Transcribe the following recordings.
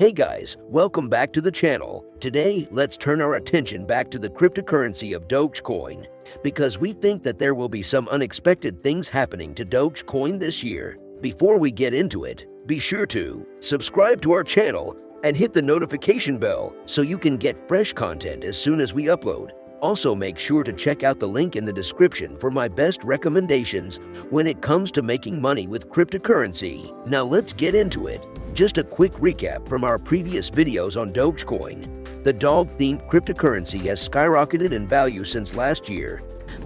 Hey guys, welcome back to the channel. Today, let's turn our attention back to the cryptocurrency of Dogecoin, because we think that there will be some unexpected things happening to Dogecoin this year. Before we get into it, be sure to subscribe to our channel and hit the notification bell so you can get fresh content as soon as we upload. Also, make sure to check out the link in the description for my best recommendations when it comes to making money with cryptocurrency. Now let's get into it. Just a quick recap from our previous videos on Dogecoin. The dog-themed cryptocurrency has skyrocketed in value since last year,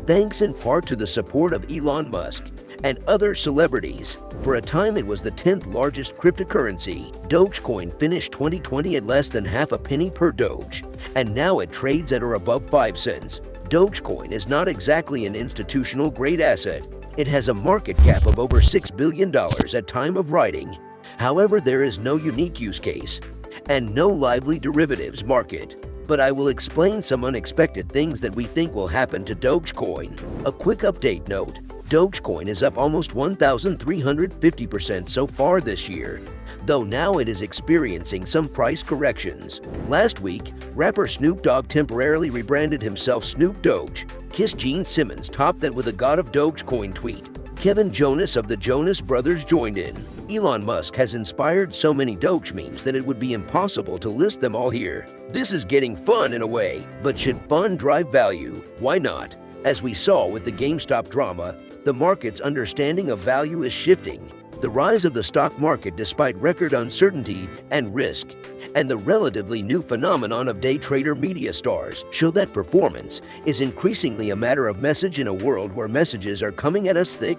thanks in part to the support of Elon Musk and other celebrities. For a time, it was the 10th largest cryptocurrency. Dogecoin finished 2020 at less than half a penny per Doge, and now it trades at or above 5 cents. Dogecoin is not exactly an institutional-grade asset. It has a market cap of over $6 billion at time of writing. However, there is no unique use case and no lively derivatives market. But I will explain some unexpected things that we think will happen to Dogecoin. A quick update note: Dogecoin is up almost 1,350% so far this year, though now it is experiencing some price corrections. Last week, rapper Snoop Dogg temporarily rebranded himself Snoop Doge. Kiss Gene Simmons topped that with a God of Dogecoin tweet. Kevin Jonas of the Jonas Brothers joined in. Elon Musk has inspired so many Doge memes that it would be impossible to list them all here. This is getting fun in a way, but should fun drive value? Why not? As we saw with the GameStop drama, the market's understanding of value is shifting. The rise of the stock market despite record uncertainty and risk, and the relatively new phenomenon of day trader media stars show that performance is increasingly a matter of message in a world where messages are coming at us thick,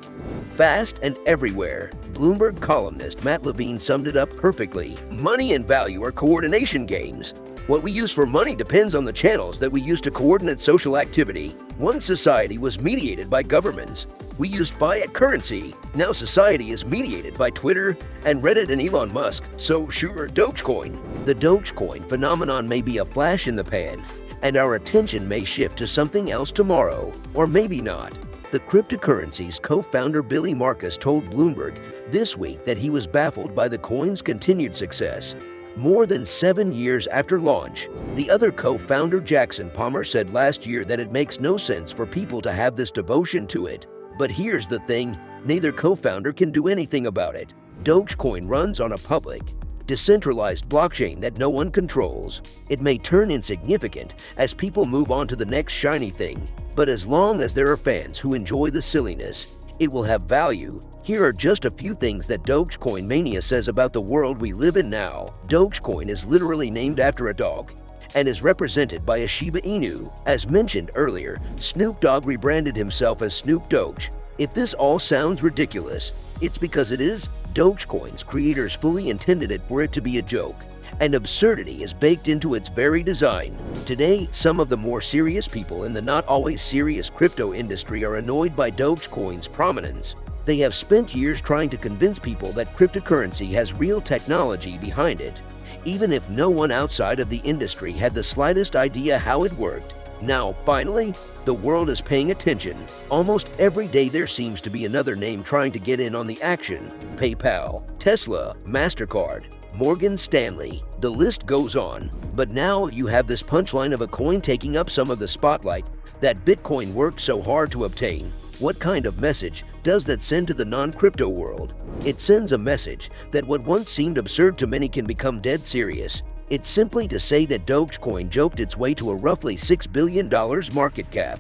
fast, and everywhere. Bloomberg columnist Matt Levine summed it up perfectly. Money and value are coordination games. What we use for money depends on the channels that we use to coordinate social activity. Once society was mediated by governments. We used fiat currency. Now society is mediated by Twitter and Reddit and Elon Musk. So sure, Dogecoin. The Dogecoin phenomenon may be a flash in the pan, and our attention may shift to something else tomorrow, or maybe not. The cryptocurrency's co-founder Billy Marcus told Bloomberg this week that he was baffled by the coin's continued success. More than 7 years after launch, the other co-founder Jackson Palmer said last year that it makes no sense for people to have this devotion to it. But here's the thing, neither co-founder can do anything about it. Dogecoin runs on a public, decentralized blockchain that no one controls. It may turn insignificant as people move on to the next shiny thing, but as long as there are fans who enjoy the silliness, it will have value. Here are just a few things that Dogecoin Mania says about the world we live in now. Dogecoin is literally named after a dog and is represented by a Shiba Inu. As mentioned earlier, Snoop Dogg rebranded himself as Snoop Doge. If this all sounds ridiculous, it's because it is. Dogecoin's creators fully intended it for it to be a joke, and absurdity is baked into its very design. Today, some of the more serious people in the not always serious crypto industry are annoyed by Dogecoin's prominence. They have spent years trying to convince people that cryptocurrency has real technology behind it, even if no one outside of the industry had the slightest idea how it worked. Now, finally, the world is paying attention. Almost every day there seems to be another name trying to get in on the action. PayPal, Tesla, MasterCard, Morgan Stanley, the list goes on. But now you have this punchline of a coin taking up some of the spotlight that Bitcoin worked so hard to obtain. What kind of message does that send to the non-crypto world? It sends a message that what once seemed absurd to many can become dead serious. It's simply to say that Dogecoin joked its way to a roughly $6 billion market cap.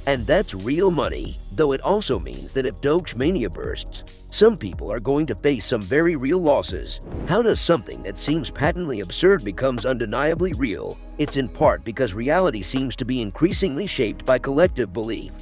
And that's real money, though it also means that if Doge mania bursts, some people are going to face some very real losses. How does something that seems patently absurd becomes undeniably real? It's in part because reality seems to be increasingly shaped by collective belief,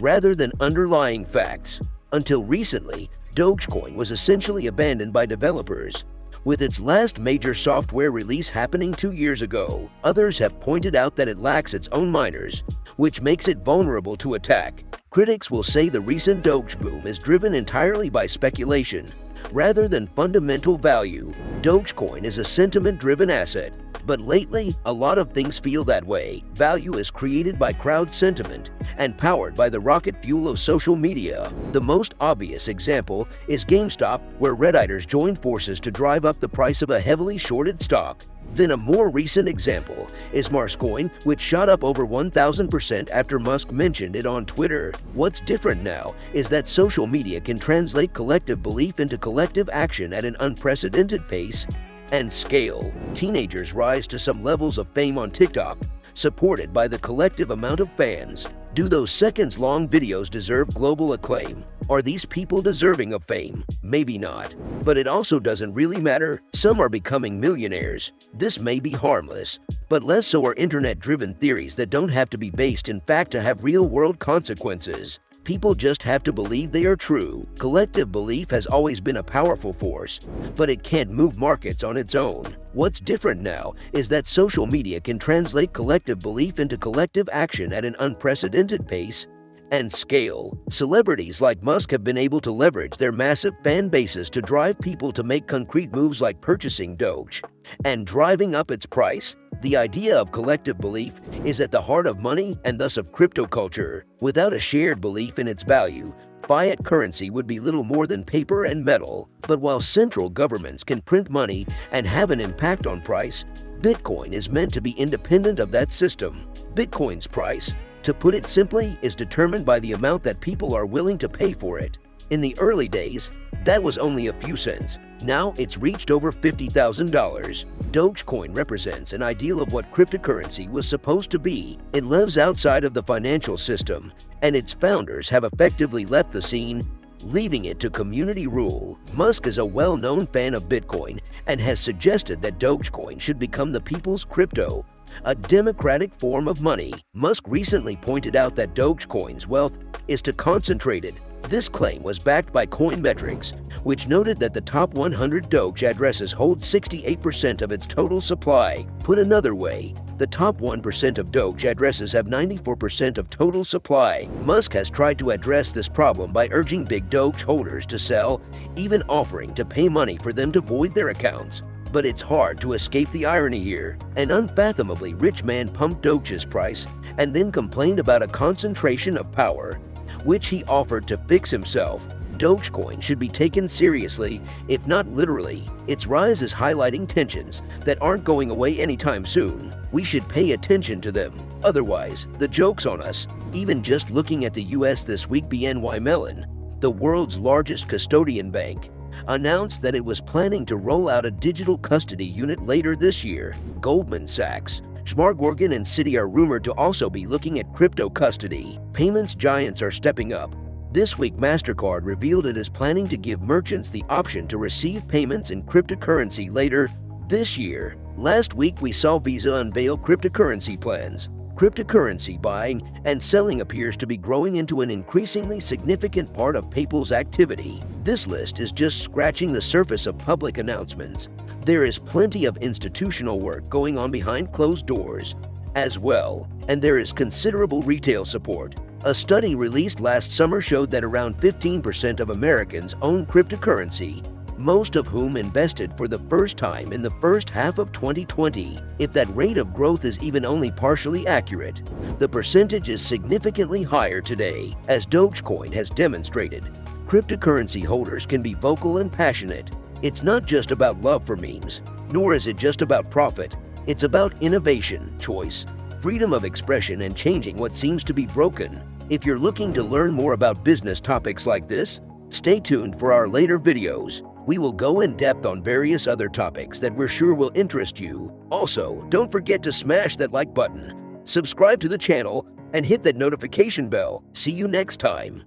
rather than underlying facts. Until recently, Dogecoin was essentially abandoned by developers, with its last major software release happening 2 years ago. Others have pointed out that it lacks its own miners, which makes it vulnerable to attack. Critics will say the recent Doge boom is driven entirely by speculation, rather than fundamental value. Dogecoin is a sentiment-driven asset, But lately, a lot of things feel that way. Value is created by crowd sentiment and powered by the rocket fuel of social media. The most obvious example is GameStop, where Redditors joined forces to drive up the price of a heavily shorted stock. Then a more recent example is Marscoin, which shot up over 1,000% after Musk mentioned it on Twitter. What's different now is that social media can translate collective belief into collective action at an unprecedented pace and scale. Teenagers rise to some levels of fame on TikTok, supported by the collective amount of fans. Do those seconds-long videos deserve global acclaim? Are these people deserving of fame? Maybe not. But it also doesn't really matter. Some are becoming millionaires. This may be harmless, but less so are internet-driven theories that don't have to be based in fact to have real-world consequences. People just have to believe they are true. Collective belief has always been a powerful force, but it can't move markets on its own. What's different now is that social media can translate collective belief into collective action at an unprecedented pace and scale. Celebrities like Musk have been able to leverage their massive fan bases to drive people to make concrete moves like purchasing Doge and driving up its price. The idea of collective belief is at the heart of money and thus of crypto culture. Without a shared belief in its value, fiat currency would be little more than paper and metal. But while central governments can print money and have an impact on price, Bitcoin is meant to be independent of that system. Bitcoin's price, to put it simply, is determined by the amount that people are willing to pay for it. In the early days, that was only a few cents. Now it's reached over $50,000. Dogecoin represents an ideal of what cryptocurrency was supposed to be. It lives outside of the financial system, and its founders have effectively left the scene, leaving it to community rule. Musk is a well-known fan of Bitcoin and has suggested that Dogecoin should become the people's crypto, a democratic form of money. Musk recently pointed out that Dogecoin's wealth is too concentrated. This claim was backed by Coinmetrics, which noted that the top 100 Doge addresses hold 68% of its total supply. Put another way, the top 1% of Doge addresses have 94% of total supply. Musk has tried to address this problem by urging big Doge holders to sell, even offering to pay money for them to void their accounts. But it's hard to escape the irony here. An unfathomably rich man pumped Doge's price and then complained about a concentration of power, which he offered to fix himself. Dogecoin should be taken seriously, if not literally. Its rise is highlighting tensions that aren't going away anytime soon. We should pay attention to them. Otherwise, the joke's on us. Even just looking at the US this week, BNY Mellon, the world's largest custodian bank, announced that it was planning to roll out a digital custody unit later this year. Goldman Sachs, Schmargorgan, and Citi are rumored to also be looking at crypto custody. Payments giants are stepping up. This week, MasterCard revealed it is planning to give merchants the option to receive payments in cryptocurrency later this year. Last week, we saw Visa unveil cryptocurrency plans. Cryptocurrency buying and selling appears to be growing into an increasingly significant part of PayPal's activity. This list is just scratching the surface of public announcements. There is plenty of institutional work going on behind closed doors as well, and there is considerable retail support. A study released last summer showed that around 15% of Americans own cryptocurrency, most of whom invested for the first time in the first half of 2020. If that rate of growth is even only partially accurate, the percentage is significantly higher today. As Dogecoin has demonstrated, cryptocurrency holders can be vocal and passionate. It's not just about love for memes, nor is it just about profit. It's about innovation, choice, freedom of expression, and changing what seems to be broken. If you're looking to learn more about business topics like this, stay tuned for our later videos. We will go in depth on various other topics that we're sure will interest you. Also, don't forget to smash that like button, subscribe to the channel, and hit that notification bell. See you next time.